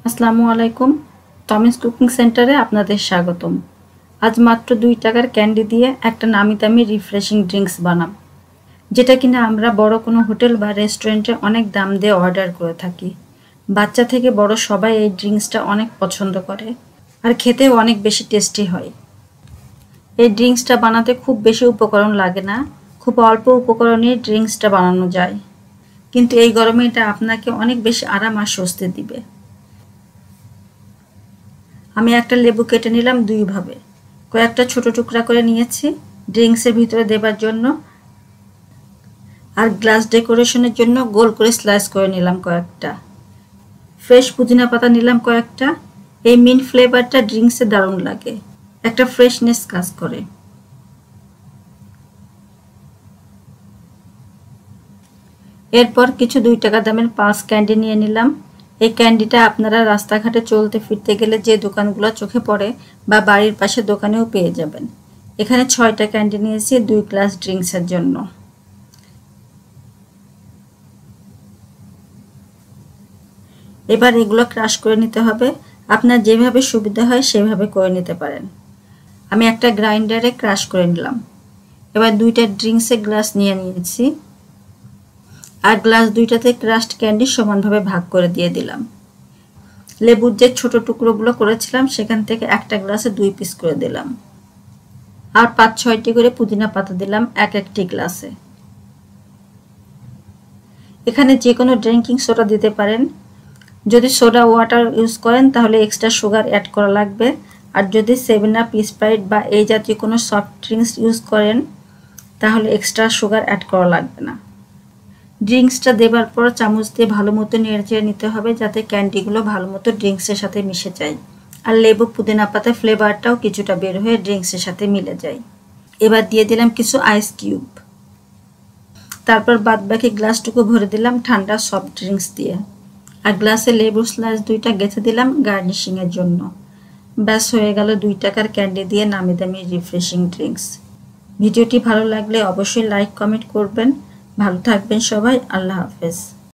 আসসালামু আলাইকুম। টমিস কুকিং সেন্টারে আপনাদের স্বাগতম। আজ মাত্র 2 টাকার ক্যান্ডি দিয়ে একটা নামি দামি রিফ্রেশিং ড্রিঙ্কস বানাম, যেটা কিনা আমরা বড় কোনো হোটেল বা রেস্টুরেন্টে অনেক দাম দিয়ে অর্ডার করে থাকি। বাচ্চা থেকে বড় সবাই এই ড্রিঙ্কসটা অনেক পছন্দ করে, আর খেতেও অনেক বেশি টেস্টি হয়। এই ড্রিঙ্কসটা বানাতে খুব বেশি উপকরণ লাগে না, খুব অল্প উপকরণে ড্রিঙ্কসটা বানানো যায়, কিন্তু এই গরমে এটা আপনাকে অনেক বেশি আরাম আর স্বস্তি দিবে। আমি একটা লেবু কেটে নিলাম দুইভাবে, কয়েকটা ছোট টুকরা করে নিয়েছি ড্রিঙ্কসের ভিতরে দেবার জন্য, আর গ্লাস ডেকোরেশনের জন্য গোল করে স্লাইস করে নিলাম কয়েকটা। ফ্রেশ পুদিনা পাতা নিলাম কয়েকটা। এই মিন্ট ফ্লেভারটা ড্রিঙ্কসে দারুণ লাগে, একটা ফ্রেশনেস কাজ করে। এরপর কিছু 2 টাকা দামের পালস ক্যান্ডি নিয়ে নিলাম। এই ক্যান্ডিটা আপনারা রাস্তাঘাটে চলতে ফিরতে গেলে যে দোকানগুলো চোখে পড়ে বা বাড়ির পাশে দোকানেও পেয়ে যাবেন। এখানে 6টা ক্যান্ডি নিয়েছি 2 গ্লাস ড্রিঙ্কসের জন্য। এবার এগুলো ক্রাশ করে নিতে হবে। আপনার যেভাবে সুবিধা হয় সেভাবে করে নিতে পারেন। আমি একটা গ্রাইন্ডারে ক্রাশ করে নিলাম। এবার 2টা ড্রিঙ্কসের গ্লাস নিয়ে নিয়েছি, আর গ্লাস 2টাতে ক্রাশড ক্যান্ডি সমানভাবে ভাগ করে দিয়ে দিলাম। লেবুর যে ছোট টুকরোগুলো করেছিলাম সেখান থেকে একটা গ্লাসে 2 পিস করে দিলাম, আর 5-6টি করে পুদিনা পাতা দিলাম এক একটি গ্লাসে। এখানে যে কোনো ড্রিঙ্কিং সোডা দিতে পারেন। যদি সোডা ওয়াটার ইউজ করেন তাহলে এক্সট্রা সুগার অ্যাড করা লাগবে, আর যদি 7 আপ, স্প্রাইট বা এই জাতীয় কোনো সফট ড্রিঙ্কস ইউজ করেন তাহলে এক্সট্রা সুগার অ্যাড করা লাগবে না। ড্রিঙ্কসটা দেবার পর চামচ দিয়ে ভালো মতো নেড়ে নিতে হবে যাতে ক্যান্ডিগুলো ভালো মতো ড্রিঙ্কসের সাথে মিশে যায়, আর লেবু পুদিনা পাতা ফ্লেভারটাও কিছুটা বের হয়ে ড্রিঙ্কসের সাথে মিলে যায়। এবার দিয়ে দিলাম কিছু আইস কিউব। তারপর বাদবাকি গ্লাসটুকু ভরে দিলাম ঠান্ডা সফট ড্রিঙ্কস দিয়ে, আর গ্লাসে লেবুর স্লাইস 2টা গেঁথে দিলাম গার্নিশিংয়ের জন্য। ব্যাস হয়ে গেল 2 টাকার ক্যান্ডি দিয়ে নামি দামি রিফ্রেশিং ড্রিঙ্কস। ভিডিওটি ভালো লাগলে অবশ্যই লাইক কমেন্ট করবেন। ভালো থাকবেন সবাই। আল্লাহ হাফেজ।